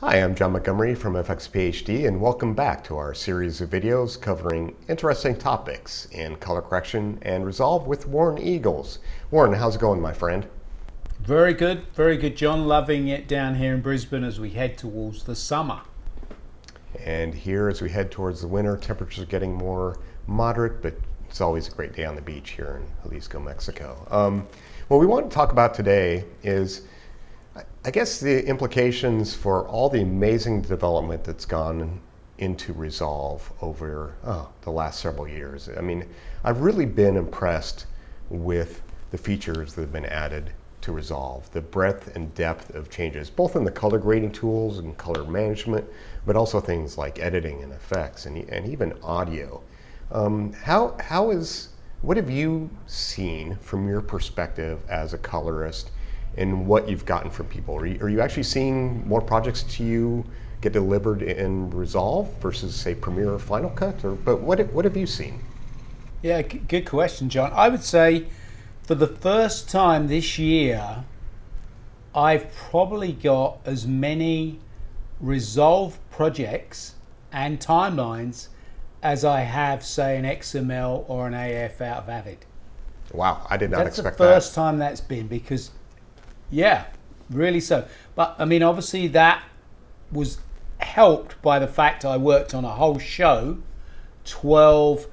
Hi, I'm John Montgomery from fxphd, and welcome back to our series of videos covering interesting topics in color correction and Resolve with Warren Eagles. Warren, how's it going, my friend? Very good, John. Loving it down here in Brisbane as we head towards the summer. And here, as we head towards the winter, temperatures are getting more moderate, but it's always a great day on the beach here in Jalisco, Mexico. What we want to talk about today is, I guess, the implications for all the amazing development that's gone into Resolve over the last several years. I mean, I've really been impressed with the features that have been added to Resolve, the breadth and depth of changes, both in the color grading tools and color management, but also things like editing and effects and even audio. What have you seen from your perspective as a colorist and what you've gotten from people? Are you actually seeing more projects to you get delivered in Resolve versus, say, Premiere or Final Cut? But what have you seen? Yeah, good question, John. I would say for the first time this year, I've probably got as many Resolve projects and timelines as I have, say, an XML or an AF out of Avid. Wow, I did not expect that. That's the first time that's been, because yeah, really so. But I mean, obviously that was helped by the fact I worked on a whole show, 12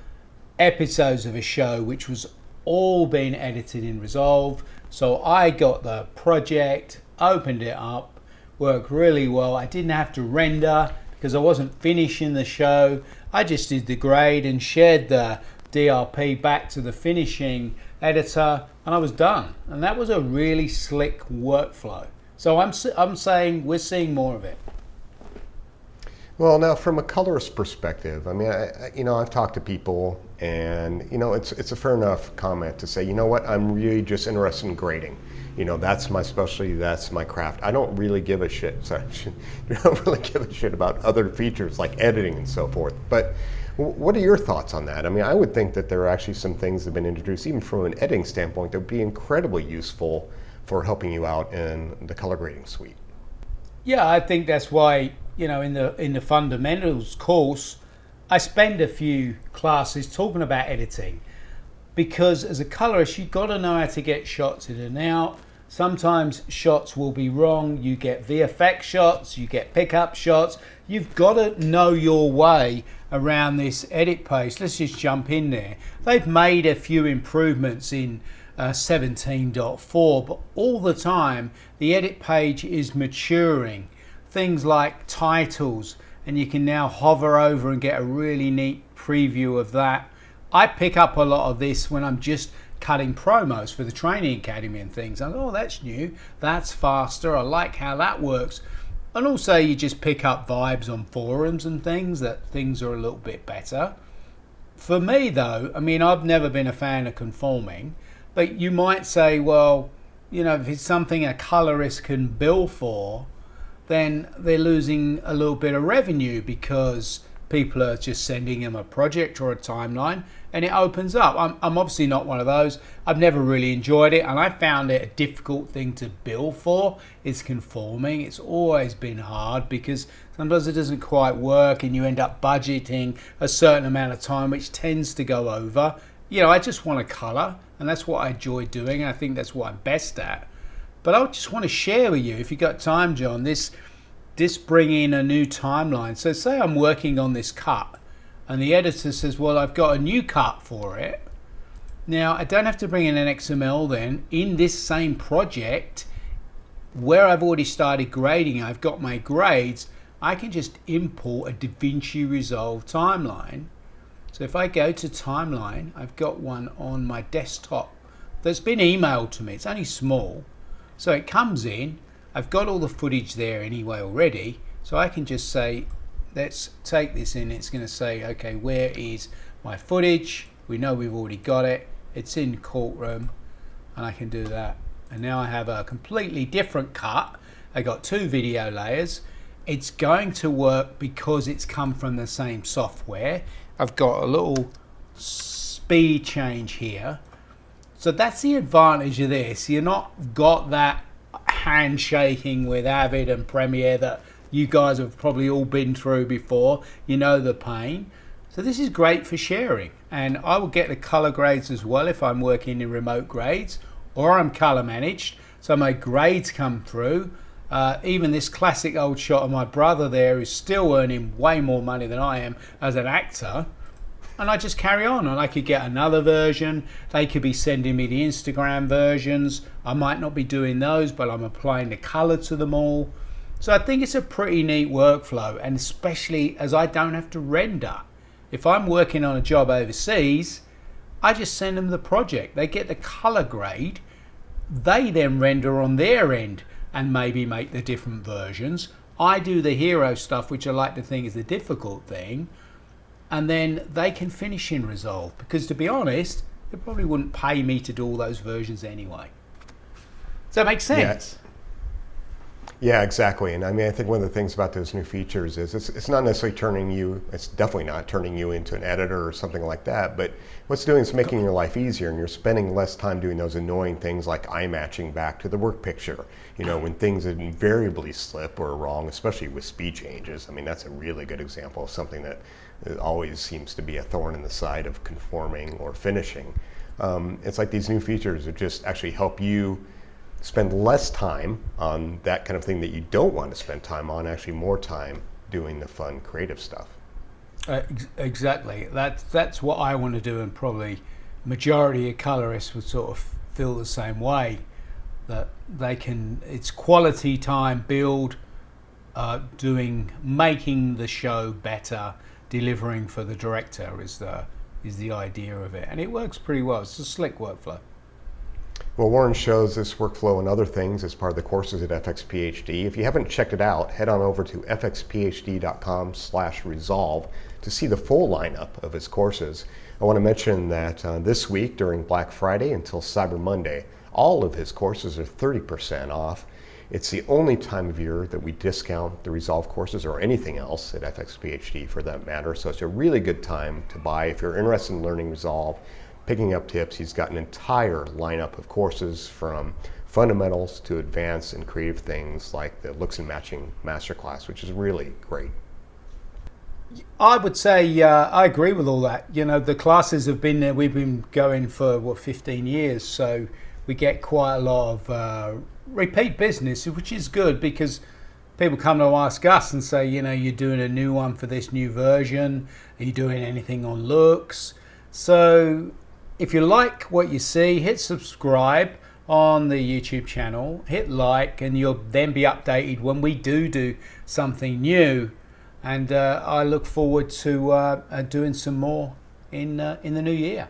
episodes of a show, which was all being edited in Resolve. So I got the project, opened it up, worked really well. I didn't have to render because I wasn't finishing the show. I just did the grade and shared the DRP back to the finishing editor, and I was done. And that was a really slick workflow. So I'm saying we're seeing more of it. Well, now from a colorist perspective, I mean, I've talked to people, and it's a fair enough comment to say, you know what, I'm really just interested in grading. That's my specialty, that's my craft. I don't really give a shit. Sorry, I don't really give a shit about other features like editing and so forth. But what are your thoughts on that? I mean, I would think that there are actually some things that have been introduced, even from an editing standpoint, that would be incredibly useful for helping you out in the color grading suite. Yeah, I think that's why, in the fundamentals course, I spend a few classes talking about editing, because as a colorist, you've got to know how to get shots in and out. Sometimes shots will be wrong. You get VFX shots, you get pickup shots. You've got to know your way around this edit page. Let's just jump in there. They've made a few improvements in 17.4, but all the time the edit page is maturing. Things like titles, and you can now hover over and get a really neat preview of that. I pick up a lot of this when I'm just cutting promos for the training academy and things. I go, oh, that's new, that's faster, I like how that works. And also you just pick up vibes on forums and things, that things are a little bit better. For me though, I mean, I've never been a fan of conforming, but you might say, well, if it's something a colorist can bill for, then they're losing a little bit of revenue because people are just sending them a project or a timeline and it opens up. I'm obviously not one of those. I've never really enjoyed it, and I found it a difficult thing to bill for. It's conforming. It's always been hard because sometimes it doesn't quite work and you end up budgeting a certain amount of time, which tends to go over. I just want to color, and that's what I enjoy doing, and I think that's what I'm best at. But I just want to share with you, if you've got time, John, this bring in a new timeline. So say I'm working on this cut and the editor says, well, I've got a new cut for it. Now I don't have to bring in an XML then. In this same project where I've already started grading, I've got my grades, I can just import a DaVinci Resolve timeline. So if I go to timeline, I've got one on my desktop that's been emailed to me. It's only small. So it comes in, I've got all the footage there anyway already, so I can just say, let's take this in. It's going to say, okay, where is my footage? We know we've already got it. It's in Courtroom, and I can do that. And now I have a completely different cut. I got two video layers. It's going to work because it's come from the same software. I've got a little speed change here. So that's the advantage of this. You're not got that handshaking with Avid and Premiere that you guys have probably all been through before. You know the pain. So this is great for sharing. And I will get the color grades as well if I'm working in remote grades or I'm color managed. So my grades come through. Even this classic old shot of my brother there is still earning way more money than I am as an actor. And I just carry on, and I could get another version. They could be sending me the Instagram versions. I might not be doing those, but I'm applying the color to them all. So I think it's a pretty neat workflow, and especially as I don't have to render. If I'm working on a job overseas, I just send them the project. They get the color grade. They then render on their end and maybe make the different versions. I do the hero stuff, which I like to think is the difficult thing. And then they can finish in Resolve, because to be honest, they probably wouldn't pay me to do all those versions anyway. Does that make sense? Yeah, exactly. And I mean, I think one of the things about those new features is it's not necessarily it's definitely not turning you into an editor or something like that, but what's doing is making your life easier, and you're spending less time doing those annoying things like eye matching back to the work picture. You know, when things invariably slip or are wrong, especially with speed changes. I mean, that's a really good example of something that always seems to be a thorn in the side of conforming or finishing. It's like these new features that just actually help you spend less time on that kind of thing that you don't want to spend time on, actually more time doing the fun creative stuff. Exactly. That's what I want to do, and probably majority of colorists would sort of feel the same way, that it's quality time build, making the show better, delivering for the director is the idea of it, and it works pretty well. It's a slick workflow. Well, Warren shows this workflow and other things as part of the courses at fxphd. If you haven't checked it out, head on over to fxphd.com/resolve to see the full lineup of his courses. I want to mention that this week during Black Friday until Cyber Monday, all of his courses are 30% off. It's the only time of year that we discount the Resolve courses, or anything else at fxphd for that matter. So it's a really good time to buy if you're interested in learning Resolve, picking up tips. He's got an entire lineup of courses from fundamentals to advanced and creative things like the looks and matching masterclass, which is really great. I would say I agree with all that. You know, the classes have been there. We've been going for 15 years, so we get quite a lot of repeat business, which is good, because people come to ask us and say, you know, you're doing a new one for this new version. Are you doing anything on looks? So if you like what you see, hit subscribe on the YouTube channel, hit like, and you'll then be updated when we do something new. And I look forward to doing some more in the new year.